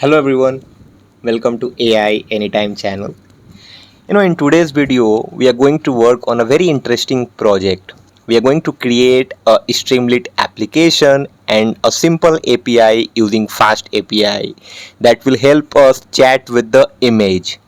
Hello everyone, welcome to AI Anytime channel. In today's video, we are going to work on a very interesting project. We are going to create a Streamlit application and a simple API using FastAPI that will help us chat with the image.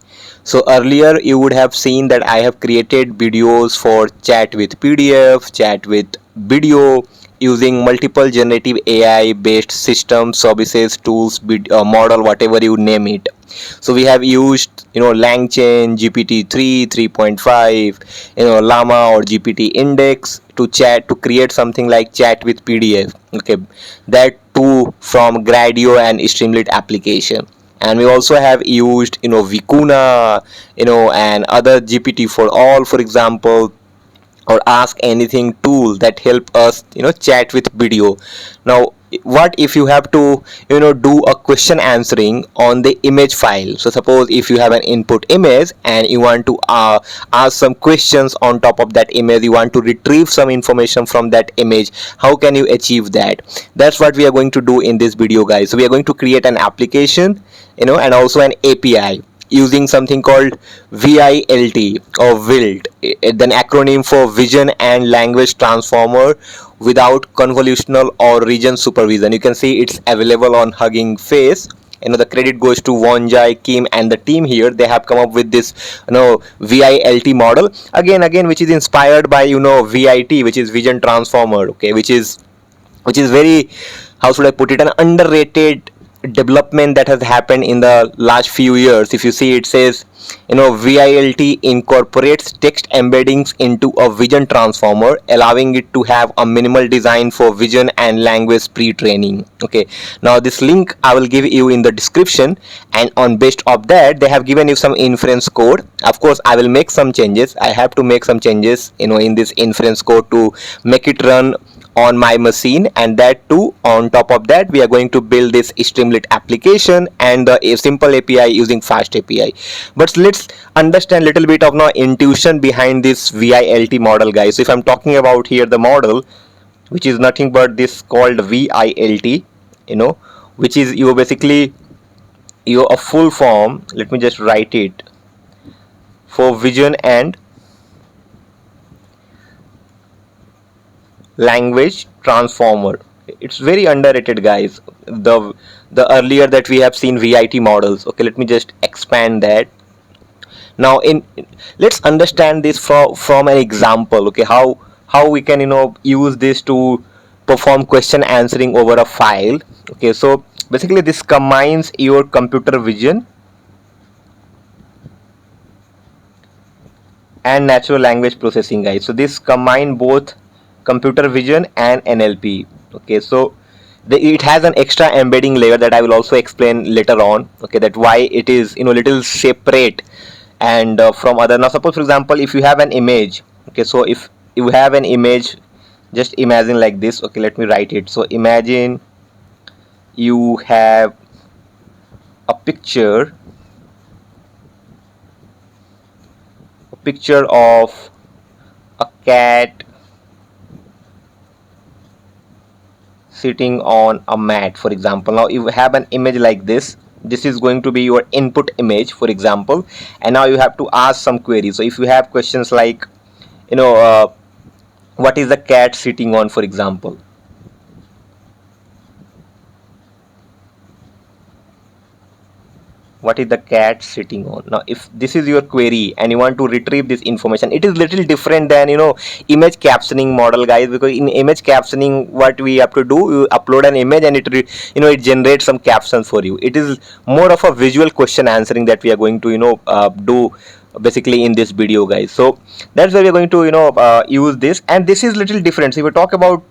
So earlier you would have seen that I have created videos for chat with PDF, chat with video using multiple generative AI based systems, services, tools, model, whatever you name it. So we have used LangChain, GPT-3, 3.5, Llama or GPT Index to create something like chat with PDF. Okay, that too from Gradio and Streamlit application. And we also have used Vicuna, and other GPT for all, for example, or ask anything tool that help us chat with video. Now what if you have to do a question answering on the image file? So suppose if you have an input image and you want to ask some questions on top of that image, you want to retrieve some information from that image, how can you achieve that? That's what we are going to do in this video, guys. So we are going to create an application and also an API using something called ViLT or ViLT, an acronym for Vision and Language Transformer without convolutional or region supervision. You can see it's available on Hugging Face. The credit goes to Wonjai, Kim and the team here. They have come up with this ViLT model again which is inspired by ViT, which is Vision Transformer, okay, which is very, how should I put it, an underrated development that has happened in the last few years. If you see, it says ViLT incorporates text embeddings into a vision transformer, allowing it to have a minimal design for vision and language pre-training. Okay, now this link I will give you in the description, and on based of that they have given you some inference code. Of course I will make some changes. I have to make some changes in this inference code to make it run on my machine, and that too on top of that we are going to build this Streamlit application and a simple API using FastAPI. But let's understand a little bit of intuition behind this ViLT model, guys. So if I'm talking about here the model, which is nothing but this called ViLT, which is basically a full form, let me just write it, for vision and language transformer. It's very underrated, guys. The earlier that we have seen ViT models. Okay, let me just expand that. Now let's understand this from an example. Okay, how we can use this to perform question answering over a file. Okay, so basically this combines your computer vision and natural language processing, guys. So this combine both computer vision and NLP. Okay, so it has an extra embedding layer that I will also explain later on. Okay, that why it is little separate and from other. Now suppose for example if you have an image. Okay, so if you have an image, just imagine like this. Okay, let me write it. So imagine you have a picture of a cat sitting on a mat, for example. Now you have an image like this. This is going to be your input image, for example, and now you have to ask some queries. So if you have questions like what is the cat sitting on, for example, what is the cat sitting on? Now if this is your query and you want to retrieve this information, it is little different than image captioning model, guys, because in image captioning what we have to do, you upload an image and it generates some captions for you. It is more of a visual question answering that we are going to do basically in this video, guys. So that's why we are going to use this, and this is little different. So if we talk about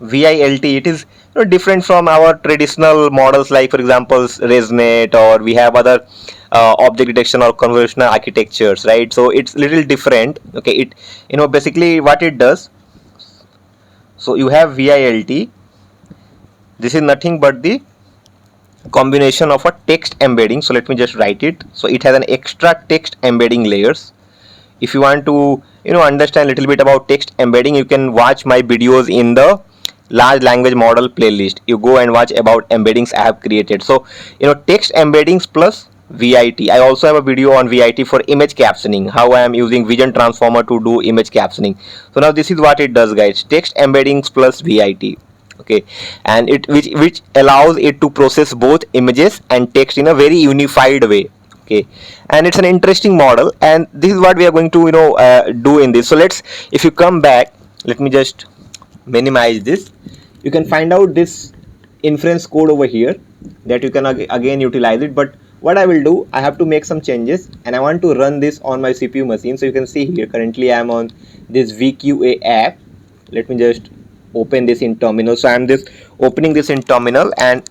ViLT, it is different from our traditional models like, for example, ResNet, or we have other object detection or convolutional architectures, right? So it's little different. Okay, it basically what it does. So you have ViLT. This is nothing but the combination of a text embedding. So let me just write it. So it has an extra text embedding layers. If you want to understand a little bit about text embedding, you can watch my videos in the large language model playlist. You go and watch about embeddings I have created. So text embeddings plus ViT. I also have a video on ViT for image captioning, how I am using vision transformer to do image captioning. So now this is what it does, guys. Text embeddings plus ViT. Okay, and it which allows it to process both images and text in a very unified way. Okay, and it's an interesting model, and this is what we are going to do in this. So let's, if you come back, let me just minimize this. You can find out this inference code over here that you can again utilize it. But what I will do, I have to make some changes, and I want to run this on my CPU machine. So you can see here currently I am on this VQA app. Let me just open this in terminal. So I am just opening this in terminal, and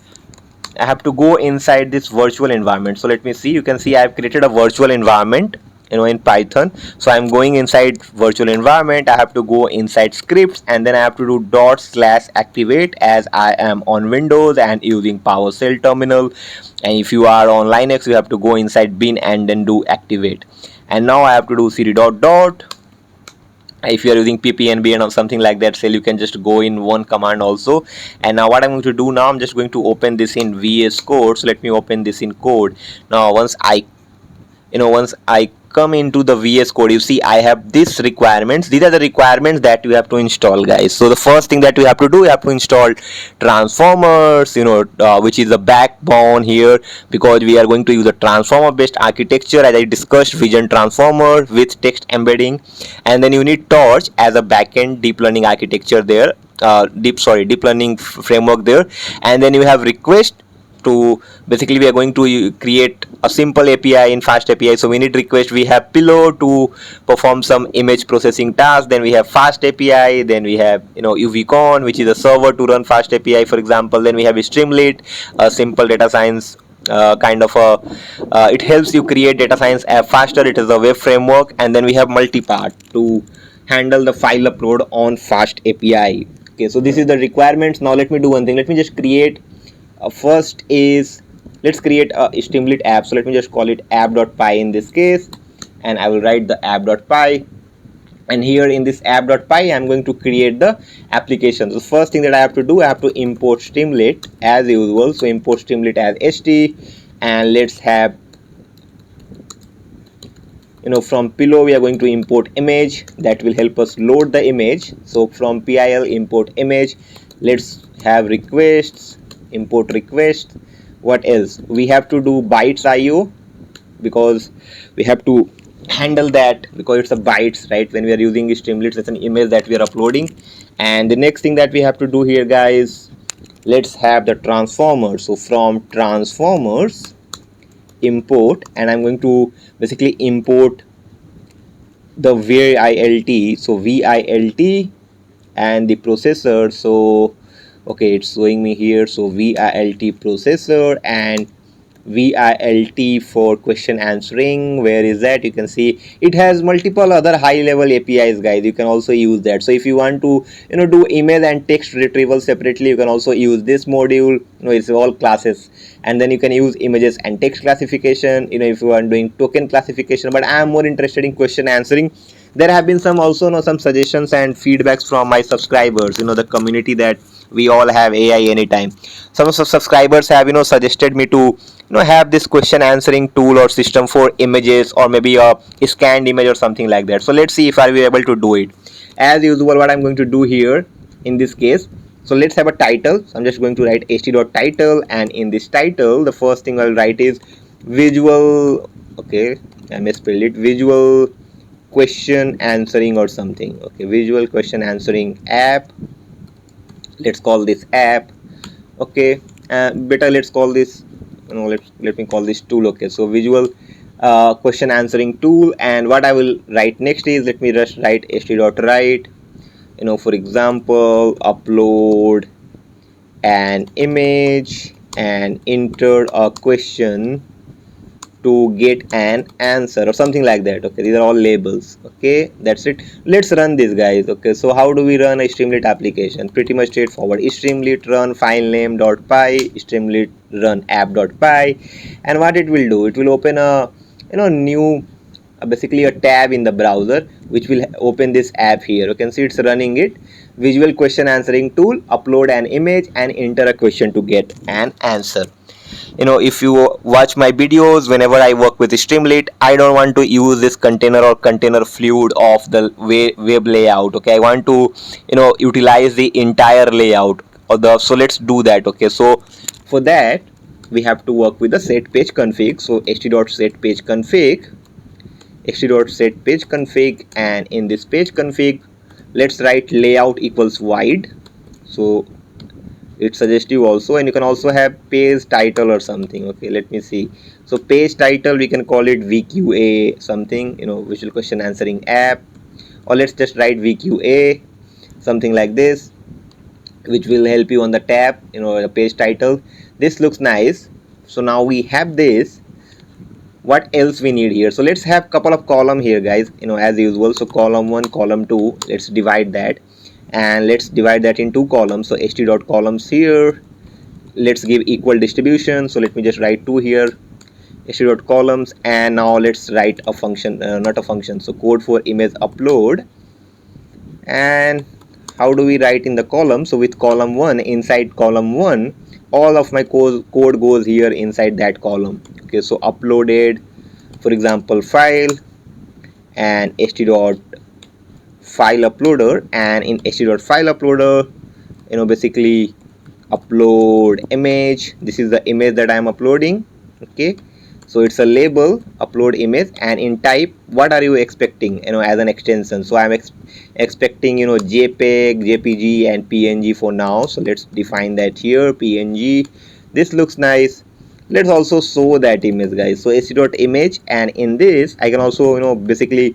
I have to go inside this virtual environment. So let me see. You can see I have created a virtual environment in Python. So I'm going inside virtual environment. I have to go inside scripts, and then I have to do /activate as I am on Windows and using PowerShell terminal. And if you are on Linux, you have to go inside bin and then do activate. And now I have to do cd dot. If you are using ppnbn or something like that shell, you can just go in one command also. And now what I'm going to do now, I'm just going to open this in VS Code. So let me open this in code. Now once I come into the VS Code, you see I have these requirements. These are the requirements that you have to install, guys. So the first thing that you have to do, you have to install transformers, which is the backbone here, because we are going to use a transformer based architecture, as I discussed, vision transformer with text embedding. And then you need torch as a backend deep learning architecture there, deep learning framework there. And then you have request to, basically we are going to create a simple API in FastAPI. So we need request, we have pillow to perform some image processing task, then we have FastAPI, then we have UVCon, which is a server to run FastAPI, for example. Then we have Streamlit, a simple data science kind of it helps you create data science app faster. It is a web framework. And then we have multipart to handle the file upload on FastAPI. Okay, so this is the requirements. Now let me do one thing. Let me just create first is, let's create a Streamlit app. So let me just call it app.py in this case, and I will write the app.py. And here in this app.py, I'm going to create the application. So first thing that I have to do, I have to import Streamlit as usual. So import Streamlit as st, and let's have, from pillow we are going to import image. That will help us load the image. So from pil import image. Let's have requests, import request. What else? We have to do bytes IO, because we have to handle that, because it's a bytes, right? When we are using Streamlit, it's an image that we are uploading. And the next thing that we have to do here, guys, let's have the transformer. So from transformers import, and I'm going to basically import the ViLT. So ViLT and the processor. So okay, it's showing me here. So ViLT processor and ViLT for question answering. Where is that? You can see it has multiple other high level APIs, guys. You can also use that. So if you want to do image and text retrieval separately, you can also use this module. It's all classes. And then you can use images and text classification, if you are doing token classification. But I am more interested in question answering. There have been some also some suggestions and feedbacks from my subscribers, the community that we all have AI anytime. Some subscribers have suggested me to have this question answering tool or system for images, or maybe a scanned image or something like that. So let's see if I will be able to do it. As usual, what I'm going to do here in this case, so let's have a title. So I'm just going to write st.title, and in this title the first thing I'll write is visual, okay, I misspelled it, visual question answering or something. Okay, visual question answering app. Let's call this app. Okay, better let's call this, let me call this tool. Okay, so visual question answering tool. And what I will write next is, let me just write st.write, for example, upload an image and enter a question to get an answer or something like that. Okay, these are all labels. Okay, that's it. Let's run this, guys. Okay, so how do we run a Streamlit application? Pretty much straightforward. Streamlit run filename.py, Streamlit run app.py, and what it will do, it will open a new basically a tab in the browser, which will open this app here. You can see it's running it. visual question answering tool, upload an image and enter a question to get an answer. If you watch my videos, whenever I work with Streamlit, I don't want to use this container or container fluid of the web layout. Okay, I want to utilize the entire layout of the. So let's do that. Okay, so for that we have to work with the set page config. So ht.setPageConfig, ht.setPageConfig, and in this page config, let's write layout equals wide. So it's suggestive also, and you can also have page title or something. Okay, let me see. So page title, we can call it VQA something, visual question answering app, or let's just write VQA, something like this, which will help you on the tab, the page title. This looks nice. So now we have this. What else we need here? So let's have couple of column here, guys, as usual. So column 1, column 2, let's divide that, and let's divide that in 2 columns. So ht.columns here, let's give equal distribution. So let me just write 2 here, ht.columns, and now let's write a function, not a function, so code for image upload. And how do we write in the column? So with column 1, inside column 1, all of my code goes here inside that column. Okay, so uploaded, for example, file, and ht.file uploader, and in ht.file uploader, basically upload image. This is the image that I am uploading. Okay, so it's a label, upload image, and in type, what are you expecting, as an extension? So I'm expecting, JPEG, JPG, and PNG for now. So let's define that here, PNG. This looks nice. Let's also show that image, guys. So ht.image, and in this I can also basically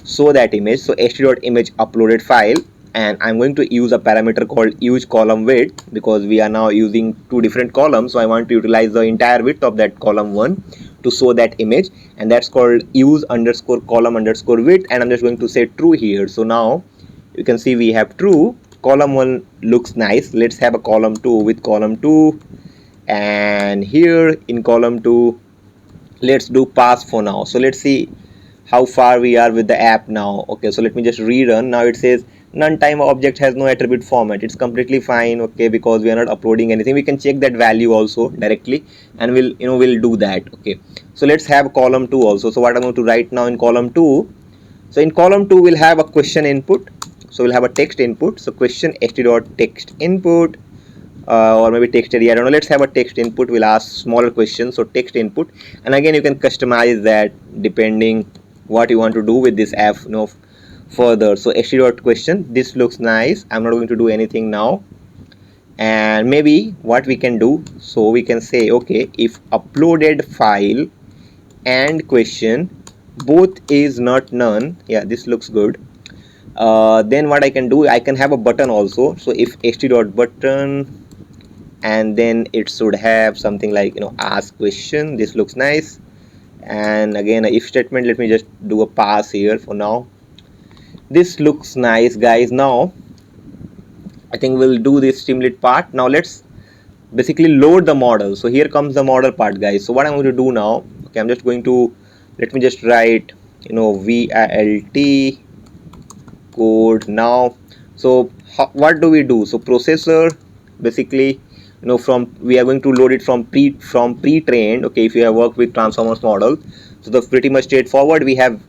show that image. So ht.image uploaded file, and I'm going to use a parameter called use column width, because we are now using 2 different columns. So I want to utilize the entire width of that column 1 to show that image, and that's called use underscore column underscore width, and I'm just going to say true here. So now you can see we have true. Column 1 looks nice. Let's have a column 2 with column 2, and here in column 2 let's do pass for now. So let's see how far we are with the app now. Okay, so let me just rerun. Now it says none time object has no attribute format. It's completely fine. Okay, because we are not uploading anything. We can check that value also directly, and we'll do that. Okay, so let's have column 2 also. So what I'm going to write now in column 2, so in column 2 we'll have a question input. So we'll have a text input. So question ht.text input, or maybe text area, I don't know. Let's have a text input. We'll ask smaller questions, so text input, and again you can customize that depending what you want to do with this app further. So ht.question, this looks nice. I'm not going to do anything now. And maybe what we can do, so we can say, okay, if uploaded file and question both is not none, yeah, this looks good, then what I can do, I can have a button also. So if ht.button, and then it should have something like ask question. This looks nice. And again, a if statement. Let me just do a pass here for now. This looks nice, guys. Now I think we'll do this Streamlit part. Now let's basically load the model. So here comes the model part, guys. So what I'm going to do now, okay, I'm just going to, let me just write ViLT code now. So what do we do? So processor, basically from, we are going to load it from pre-trained. Okay, if you have worked with transformers model, so the pretty much straightforward. We have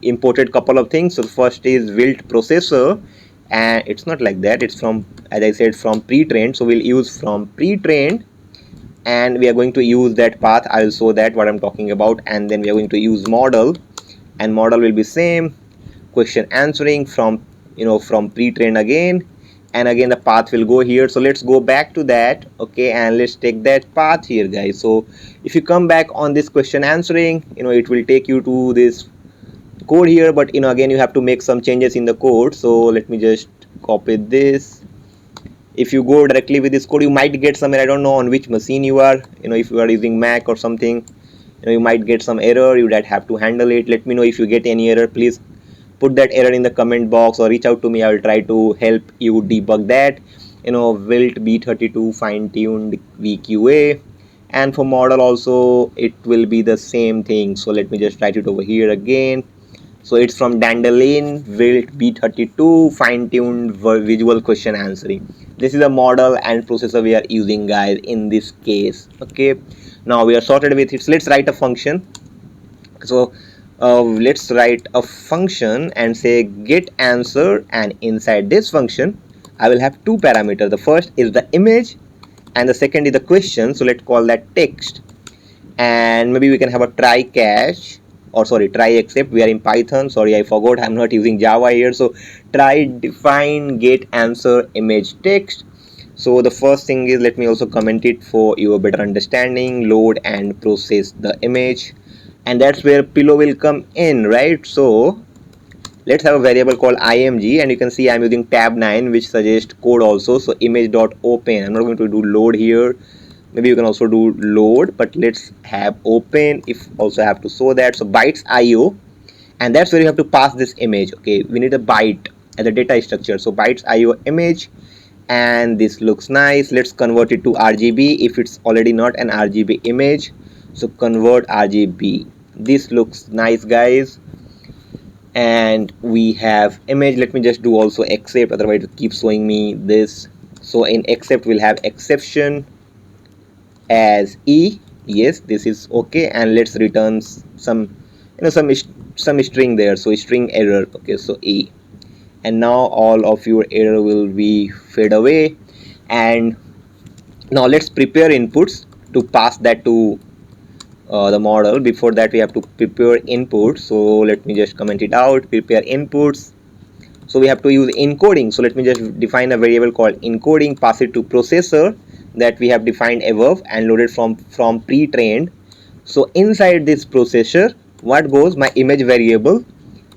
imported couple of things. So the first is ViLT processor, and it's not like that, it's from, as I said, from pre-trained. So we'll use from pre-trained, and we are going to use that path. I'll show that what I'm talking about. And then we are going to use model, and model will be same question answering from from pre-trained again, and again the path will go here. So let's go back to that. Okay, and let's take that path here, guys. So if you come back on this question answering, it will take you to this code here, but again you have to make some changes in the code. So let me just copy this. If you go directly with this code, you might get some error. I don't know on which machine you are, if you are using Mac or something, you might get some error. You have to handle it. Let me know if you get any error. Please put that error in the comment box or reach out to me. I will try to help you debug that. ViLT B32 fine-tuned VQA, and for model also it will be the same thing. So let me just write it over here again. So it's from Dandelion ViLT B32 fine-tuned visual question answering. This is a model and processor we are using, guys, in this case. Okay, now we are sorted with it. So let's write a function. So let's write a function and say get answer, and inside this function I will have two parameters. The first is the image and the second is the question. So let's call that text, and maybe we can have a try catch, or sorry, try except. We are in Python, sorry, I forgot, I'm not using Java here. So try define get answer image text. So the first thing is, let me also comment it for your better understanding, load and process the image, and that's where pillow will come in, right? So let's have a variable called img, and you can see I'm using tab 9, which suggests code also. So image.open, I'm not going to do load here, maybe you can also do load, but let's have open if also have to show that. So bytes io, and that's where you have to pass this image. Okay, we need a byte as a data structure. So bytes io image, and this looks nice. Let's convert it to RGB if it's already not an RGB image. So convert RGB. This looks nice, guys. And we have image. Let me just do also except, otherwise it keeps showing me this. So in except we'll have exception as e. Yes, this is okay, and let's return some some string there. So string error. Okay, so e, and now all of your error will be fade away. And now let's prepare inputs to pass that to the model. Before that we have to prepare inputs. So let me just comment it out, prepare inputs. So we have to use encoding. So let me just define a variable called encoding, pass it to processor that we have defined above and loaded from pre-trained. So inside this processor, what goes? My image variable,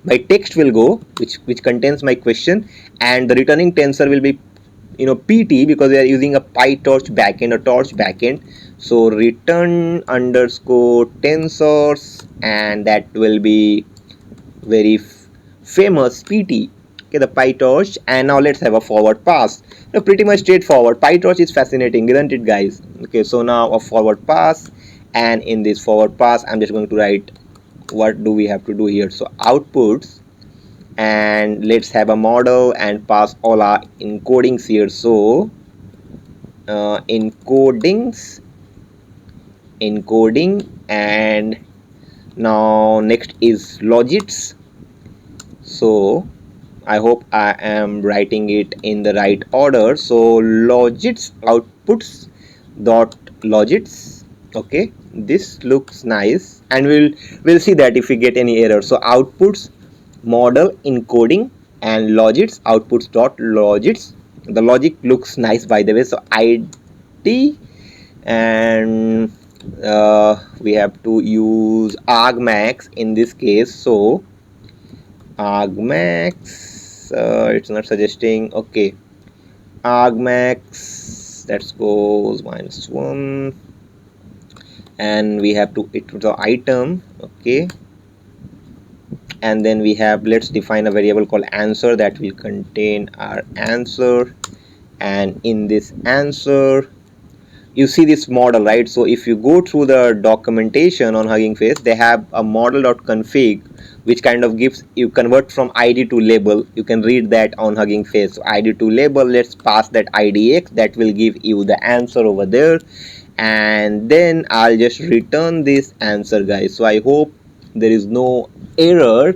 my text will go, which contains my question, and the returning tensor will be pt, because we are using a PyTorch backend or Torch backend. So return underscore tensors, and that will be very famous pt. Okay, the PyTorch. And now let's have a forward pass. Now pretty much straightforward. PyTorch is fascinating, isn't it, guys? Okay, so now a forward pass, and in this forward pass I'm just going to write what do we have to do here. So outputs, and let's have a model and pass all our encodings here. So encoding, and now next is logits. So I hope I am writing it in the right order. So logits outputs dot logits. Okay, this looks nice, and we'll see that if we get any error. So outputs model encoding and logits outputs dot logits. The logic looks nice, by the way. So id, and we have to use argmax in this case. So argmax, it's not suggesting. Okay, argmax, that goes -1, and we have to it to the item. Okay, and then we have, let's define a variable called answer that will contain our answer, and in this answer you see this model, right? So if you go through the documentation on Hugging Face, they have a model.config which kind of gives you convert from id to label. You can read that on Hugging Face. So id to label, let's pass that idx, that will give you the answer over there, and then I'll just return this answer, guys. So I hope there is no error,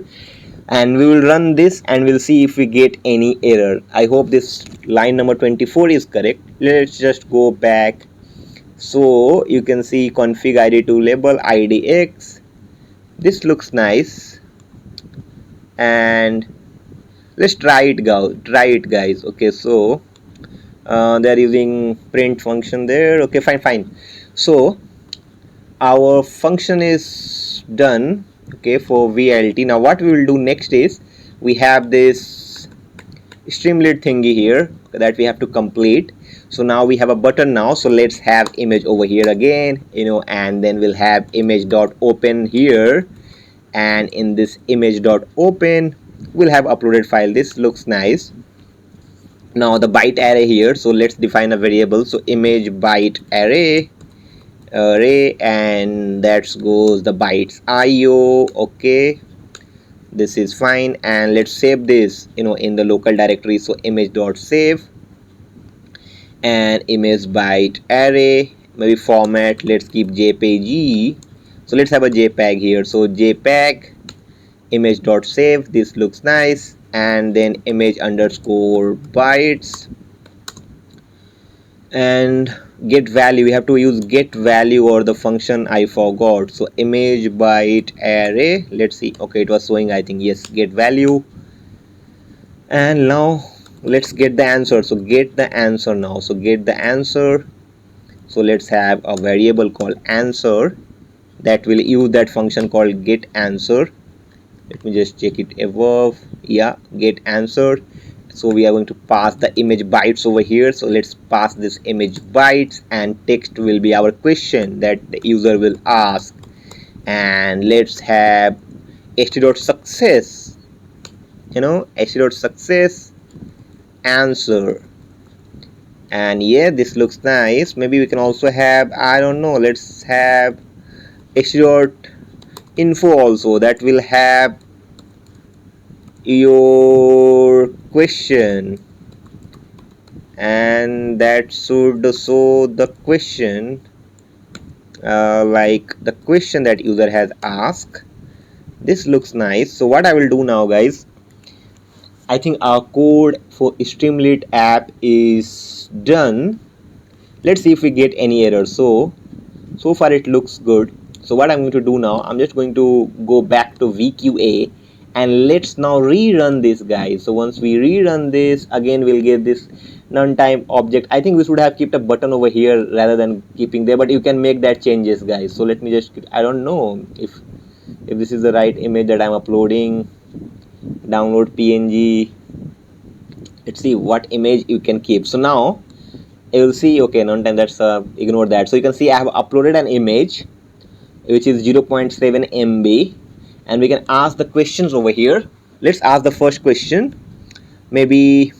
and we will run this and we'll see if we get any error. I hope this line number 24 is correct. Let's just go back. So you can see config id to label idx. This looks nice, and let's try it guys. Okay, so they're using print function there. Okay, fine. So our function is done, okay, for VLT. Now what we will do next is, we have this Streamlit thingy here that we have to complete. So now we have a button now. So let's have image over here again, and then we'll have image.open here, and in this image.open we'll have uploaded file. This looks nice. Now the byte array here, so let's define a variable. So image byte array, and that goes the bytes io. Okay, this is fine, and let's save this in the local directory. So image.save and image byte array, maybe format, let's keep jpeg. So let's have a jpeg here. So jpeg image.save, this looks nice, and then image underscore bytes, and get value, we have to use get value or the function I forgot. So image byte array, let's see. Okay, it was showing, I think, yes, get value. And now let's get the answer. So get the answer now. So get the answer. So let's have a variable called answer that will use that function called get answer. Let me just check it above. Yeah, get answer. So we are going to pass the image bytes over here. So let's pass this image bytes, and text will be our question that the user will ask. And let's have ht.success, ht.success answer. And yeah, this looks nice. Maybe we can also have, I don't know, let's have ht.info also, that will have your question, and that should show the question, like the question that user has asked. This looks nice. So what I will do now, guys, I think our code for Streamlit app is done. Let's see if we get any error. So far it looks good. So what I'm going to do now, I'm just going to go back to VQA, and let's now rerun this, guys. So once we rerun this again, we'll get this non-time object. I think we should have kept a button over here rather than keeping there, but you can make that changes, guys. So let me just, I don't know if this is the right image that I'm uploading. Download PNG. Let's see what image you can keep. So now you will see, okay, non-time, that's ignore that. So you can see I have uploaded an image which is 0.7 MB, and we can ask the questions over here. Let's ask the first question, maybe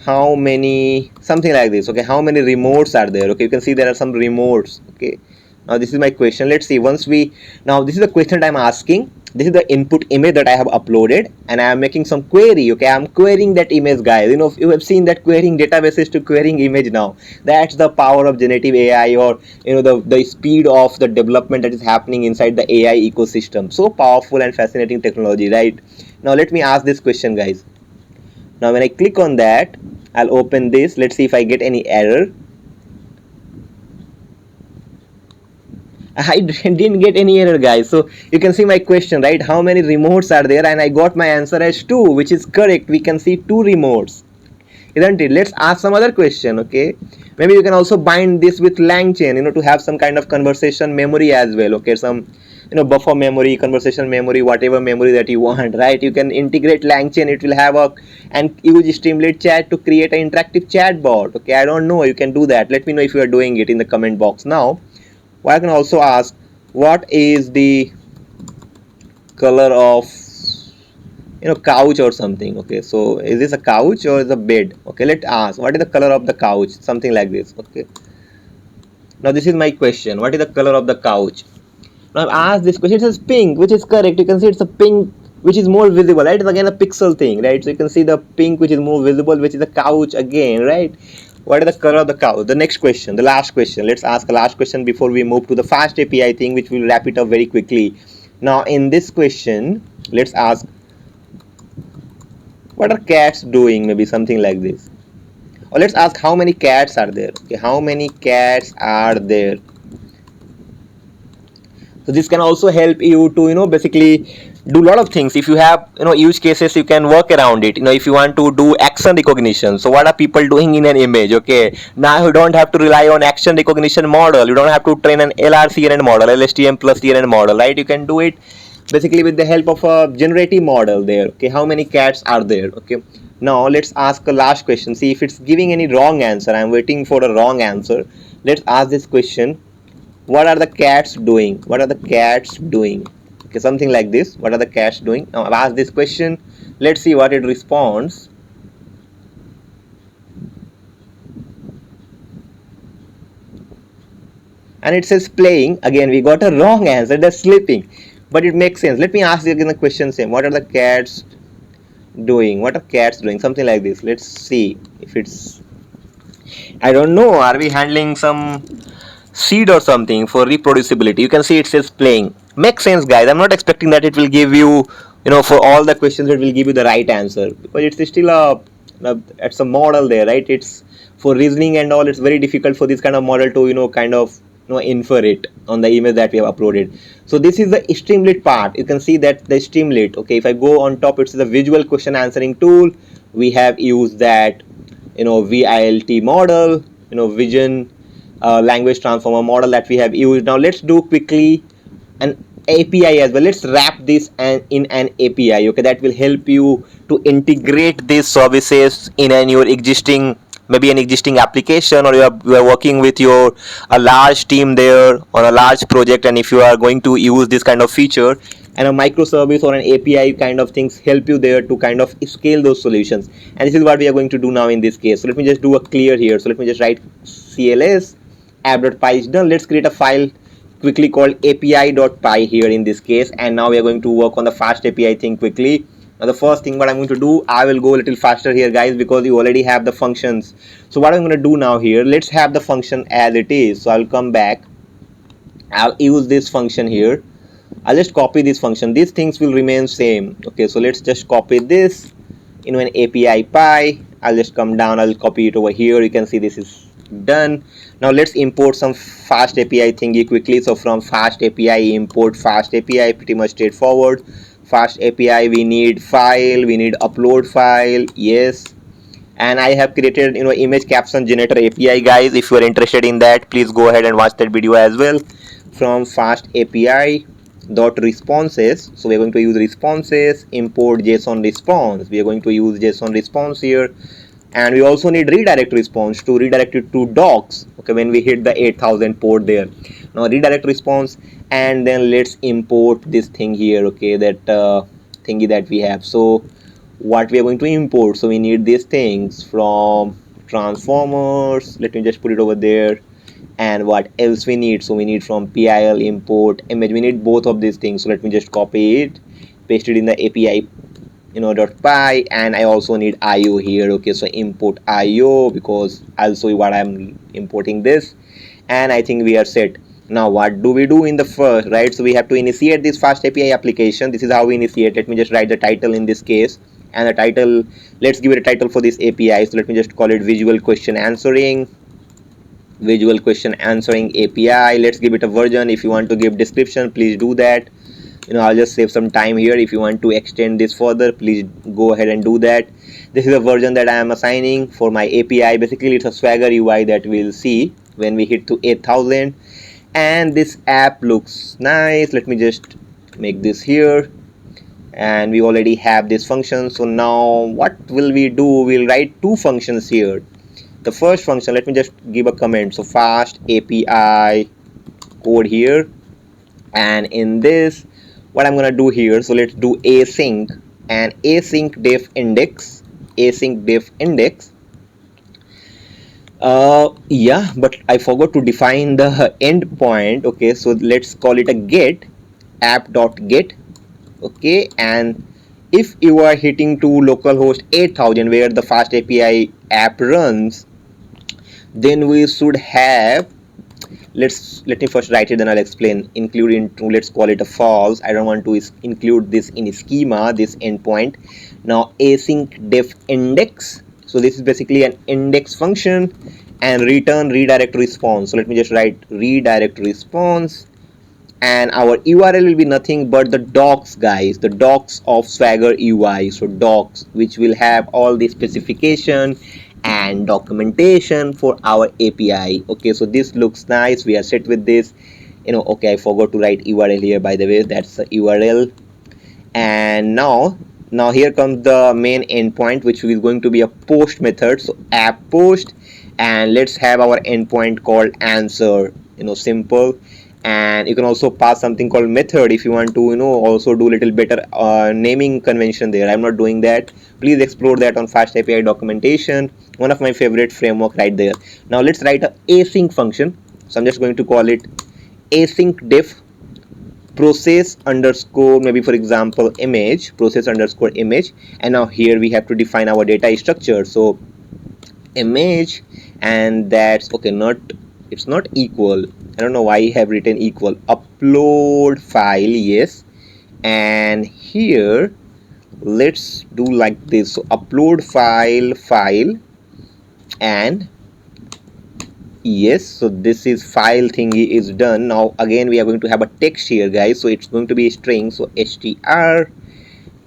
how many, something like this. Okay, how many remotes are there? Okay, you can see there are some remotes. Okay, now this is my question. Let's see, once we, now this is the question that I'm asking. This is the input image that I have uploaded, and I am making some query. Okay, I'm querying that image, guys. You have seen that querying databases to querying image now. That's the power of generative AI, or the speed of the development that is happening inside the AI ecosystem. So powerful and fascinating technology, right? Now let me ask this question, guys. Now when I click on that, I'll open this. Let's see if I get any error. I didn't get any error, guys. So you can see my question, right? How many remotes are there? And I got my answer as 2, which is correct. We can see 2 remotes, isn't it? Let's ask some other question. Okay, maybe you can also bind this with LangChain, to have some kind of conversation memory as well. Okay, some buffer memory, conversation memory, whatever memory that you want, right? You can integrate LangChain. It will have and use Streamlit chat to create an interactive chat bot. Okay, I don't know, you can do that. Let me know if you are doing it in the comment box. Now I can also ask, what is the color of couch or something? Okay, so is this a couch or is a bed? Okay, let's ask, what is the color of the couch? Something like this. Okay, now this is my question, what is the color of the couch? Now I've asked this question, it says pink, which is correct. You can see it's a pink which is more visible, right? It's again a pixel thing, right? So you can see the pink which is more visible, which is a couch again, right? What is the color of the couch? The next question, the last question. Let's ask the last question before we move to the FastAPI thing, which will wrap it up very quickly. Now in this question, let's ask, what are cats doing? Maybe something like this. Or let's ask, how many cats are there? Okay, how many cats are there? So this can also help you to basically do a lot of things. If you have use cases, you can work around it. If you want to do action recognition, so what are people doing in an image? Okay, now you don't have to rely on action recognition model. You don't have to train an LRCNN model, LSTM plus CNN model, right? You can do it basically with the help of a generative model there. Okay, how many cats are there? Okay, now let's ask a last question. See if it's giving any wrong answer. I'm waiting for a wrong answer. Let's ask this question, what are the cats doing? What are the cats doing? Okay, something like this. What are the cats doing? Now I've asked this question. Let's see what it responds. And it says playing. Again, we got a wrong answer. They're sleeping. but it makes sense. Let me ask you again the question same. What are the cats doing? What are cats doing? Something like this. Let's see if it's, I don't know, are we handling some seed or something for reproducibility? You can see it says playing. Makes sense, guys. I'm not expecting that it will give you, for all the questions it will give you the right answer, because it's still it's a model there, right? It's for reasoning and all. It's very difficult for this kind of model to kind of infer it on the image that we have uploaded. So this is the Streamlit part. You can see that the Streamlit. Okay, if I go on top, it's the visual question answering tool. We have used that ViLT model, vision language transformer model that we have used. Now let's do quickly an API as well. Let's wrap this in an API. Okay, that will help you to integrate these services in your existing, maybe an existing application, or you are working with a large team there on a large project, and if you are going to use this kind of feature, and a microservice or an API kind of things help you there to kind of scale those solutions. And this is what we are going to do now in this case. So let me just do a clear here. So let me just write cls app.py is done. Let's create a file quickly called api.py here in this case, and now we are going to work on the FastAPI thing quickly. Now the first thing what I'm going to do, I will go a little faster here, guys, because you already have the functions. So what I'm going to do now here, let's have the function as it is. So I'll come back, I'll use this function here, I'll just copy this function. These things will remain same. Okay, so let's just copy this in an API py. I'll just come down, I'll copy it over here. You can see this is done. Now let's import some FastAPI thingy quickly. So from FastAPI, import FastAPI, pretty much straightforward. FastAPI, we need file, we need upload file, yes. And I have created image caption generator API, guys. If you are interested in that, please go ahead and watch that video as well. From FastAPI dot responses, so we are going to use responses, import JSON response. We are going to use JSON response here, and we also need redirect response to redirect it to docs. Okay, when we hit the 8000 port there. Now redirect response, and then let's import this thing here. Okay, that thingy that we have. So what we are going to import, so we need these things from transformers. Let me just put it over there. And what else we need, so we need from pil import image. We need both of these things, so let me just copy it, paste it in the API .py, and I also need IO here. Okay, so import IO, because I'll show you what I'm importing this, and I think we are set. Now what do we do in the first, right? So we have to initiate this FastAPI application. This is how we initiate. Let me just write the title in this case, and the title, let's give it a title for this API. So let me just call it visual question answering API. Let's give it a version. If you want to give description, please do that. I'll just save some time here. If you want to extend this further, please go ahead and do that. This is a version that I am assigning for my API. Basically, it's a Swagger UI that we'll see when we hit to 8000. And this app looks nice. Let me just make this here, and we already have this function. So now what will we do? We'll write two functions here. The first function, let me just give a comment. So FastAPI code here, and in this, what I'm gonna do here, so let's do async and async def index. Yeah, but I forgot to define the endpoint. Okay, so let's call it a get app.get. Okay, and if you are hitting to localhost 8000 where the FastAPI app runs, then we should have, let me first write it, then I'll explain. Include into, let's call it a false. I don't want to include this in schema, this endpoint. Now async def index, so this is basically an index function, and return redirect response. So let me just write redirect response, and our URL will be nothing but the docs, guys, the docs of Swagger UI. So docs, which will have all the specification and documentation for our API. Okay, so this looks nice. We are set with this. Okay, I forgot to write URL here, by the way. That's the URL. And now here comes the main endpoint, which is going to be a post method. So app post, and let's have our endpoint called answer. Simple. And you can also pass something called method if you want to also do a little better naming convention there. I'm not doing that. Please explore that on FastAPI documentation, one of my favorite framework right there. Now let's write a async function. So I'm just going to call it async def process underscore, maybe for example image, process underscore image, and now here we have to define our data structure. So image, and that's okay, not, it's not equal, I don't know why I have written equal, upload file, yes, and here let's do like this. So upload file, and yes, so this is file thingy is done. Now again we are going to have a text here, guys, so it's going to be a string. So str,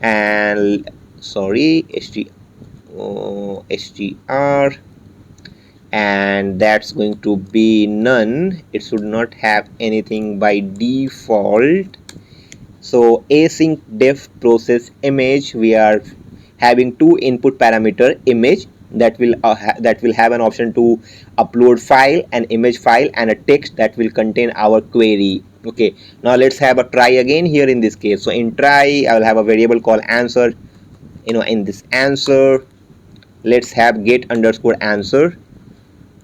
and sorry, str, and that's going to be none. It should not have anything by default. So async def process image, we are having two input parameter, image that will have an option to upload file, an image file, and a text that will contain our query. Okay, now let's have a try again here in this case. So in try, I will have a variable called answer. In this answer, let's have get underscore answer,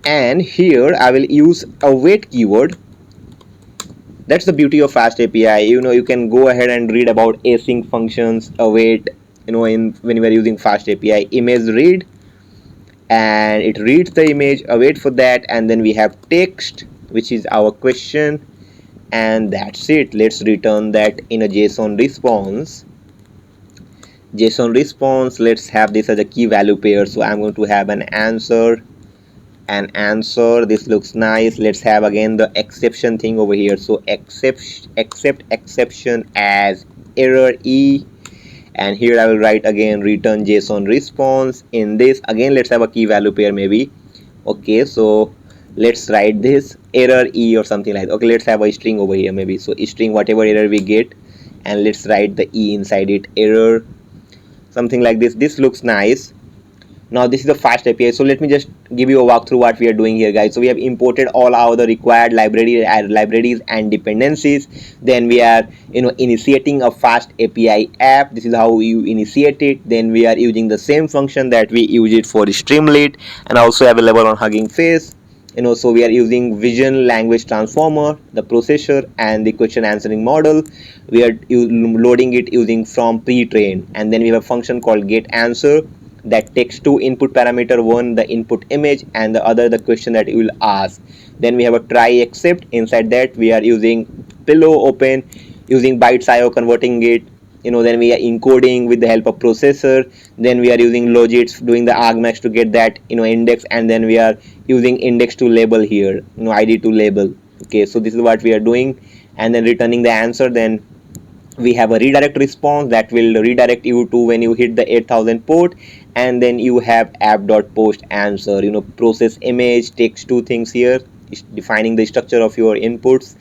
and here I will use await keyword. That's the beauty of FastAPI. You can go ahead and read about async functions, await, when we are using FastAPI. Image read, and it reads the image, await for that, and then we have text, which is our question, and that's it. Let's return that in a JSON response. Let's have this as a key value pair. So I'm going to have an answer, this looks nice. Let's have again the exception thing over here. So accept exception as error e, and here I will write again return JSON response. In this again, let's have a key value pair maybe. Okay, so let's write this error e or something like that. Okay, let's have a string over here maybe. So string whatever error we get, and let's write the e inside it, error, something like this. This looks nice. Now this is the FastAPI. So let me just give you a walkthrough what we are doing here, guys. So we have imported all our the required libraries and dependencies. Then we are initiating a FastAPI app. This is how you initiate it. Then we are using the same function that we use it for Streamlit, and also available on Hugging Face. So we are using vision language transformer, the processor, and the question answering model. We are loading it using from pre-train, and then we have a function called get answer that takes two input parameter, one the input image and the other the question that you will ask. Then we have a try except. Inside that we are using pillow open, using bytes.io, converting it. Then we are encoding with the help of processor. Then we are using logits, doing the argmax to get that index, and then we are using index to label here, id to label. Okay, so this is what we are doing, and then returning the answer. Then we have a redirect response that will redirect you to when you hit the 8000 port, and then you have app.post answer. Process image takes two things here, defining the structure of your inputs,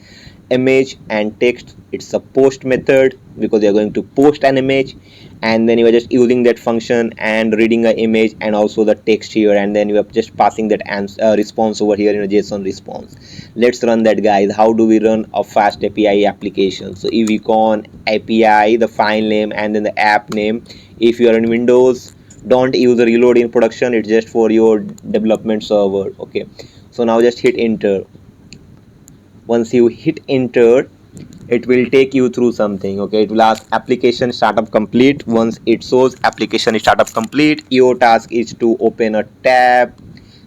image and text. It's a post method because you're going to post an image, and then you are just using that function and reading an image and also the text here, and then you are just passing that response over here in a JSON response. Let's run that, guys. How do we run a FastAPI application? So icon API, the file name, and then the app name. If you are in Windows, don't use the reload in production, it's just for your development server. Okay, so now just hit enter. Once you hit enter, it will take you through something. Okay, it will ask application startup complete. Once it shows application startup complete, your task is to open a tab,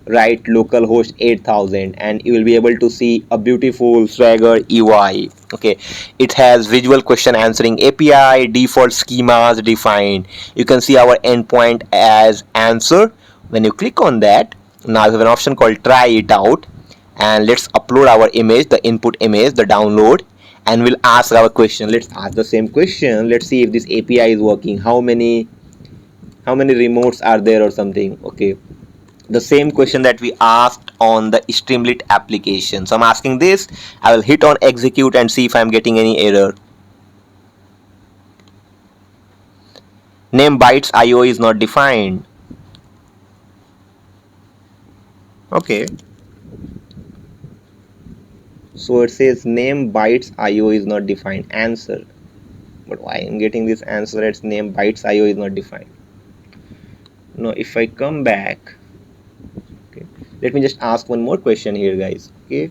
write localhost 8000, and you will be able to see a beautiful Swagger UI. Okay, it has visual question answering API, default schemas defined. You can see our endpoint as answer. When you click on that, now you have an option called try it out, and let's upload our image, the input image, the download, and we'll ask our question. Let's ask the same question. Let's see if this API is working. How many remotes are there or something. Okay, the same question that we asked on the Streamlit application. So I'm asking this. I will hit on execute and see if I'm getting any error. Name bytes IO is not defined. Okay, so it says name bytes IO is not defined. Answer. But why I'm getting this answer? It's name bytes IO is not defined. Now if I come back, okay, let me just ask one more question here, guys. Okay,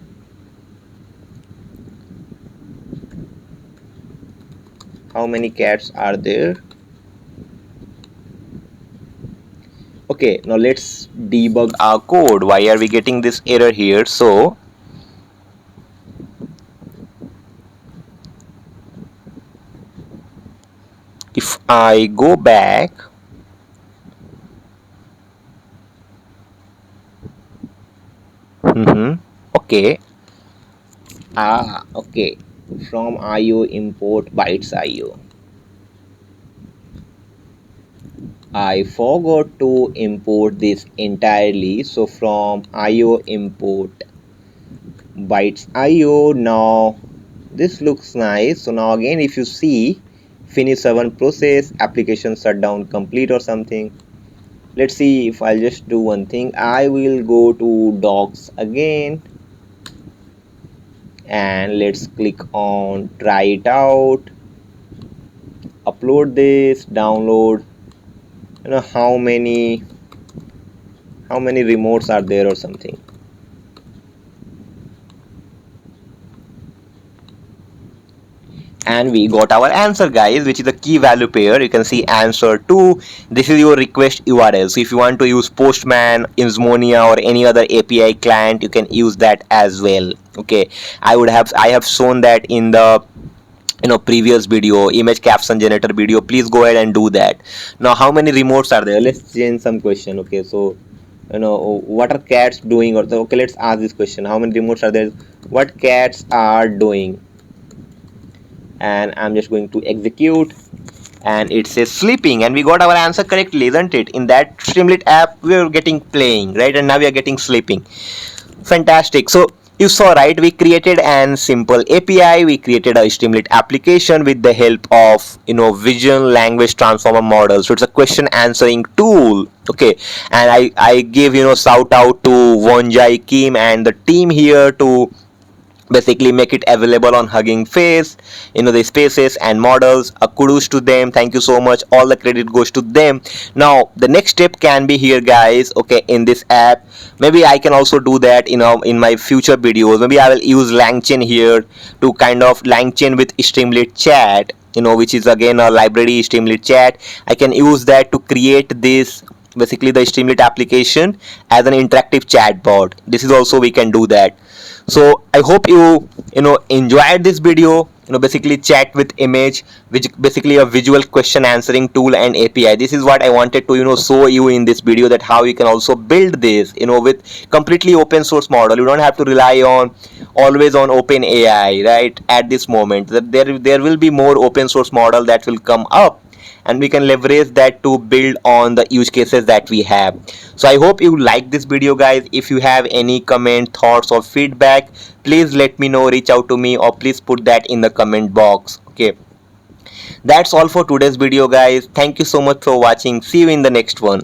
how many cats are there. Okay, now let's debug our code. Why are we getting this error here? So if I go back, okay, okay, from IO import bytes IO. I forgot to import this entirely, so from IO import bytes IO. Now this looks nice. So now again, if you see finish 7 process, application shutdown complete or something. Let's see if I'll just do one thing. I will go to docs again and let's click on try it out, upload this, download. How many remotes are there or something. And we got our answer, guys, which is the key value pair. You can see answer 2. This is your request URL. So if you want to use Postman, Insomnia, or any other API client, you can use that as well. Okay, I have shown that in the previous video, image caption generator video. Please go ahead and do that. Now how many remotes are there? Let's change some question. Okay, so what are cats doing? Or okay, let's ask this question. How many remotes are there? What cats are doing? And I'm just going to execute, and it says sleeping, and we got our answer correctly, isn't it? In that Streamlit app we are getting playing, right? And now we are getting sleeping. Fantastic. So you saw, right, we created an simple API, we created a Streamlit application with the help of vision language transformer model. So it's a question answering tool. Okay, and I give shout out to Vonjai Kim and the team here to basically make it available on Hugging Face, the spaces and models. A kudos to them, thank you so much, all the credit goes to them. Now the next step can be here, guys. Okay, in this app, maybe I can also do that in my future videos. Maybe I will use LangChain here to kind of LangChain with Streamlit chat, which is again a library. Streamlit chat, I can use that to create this, basically the Streamlit application as an interactive chatbot. This is also we can do that. So I hope you enjoyed this video. Basically chat with image, which basically a visual question answering tool and API. This is what I wanted to show you in this video, that how you can also build this with completely open source model. You don't have to rely on always on OpenAI, right? At this moment, there will be more open source model that will come up, and we can leverage that to build on the use cases that we have. So I hope you like this video, guys. If you have any comment, thoughts, or feedback, please let me know. Reach out to me, or please put that in the comment box. Okay, that's all for today's video, guys. Thank you so much for watching. See you in the next one.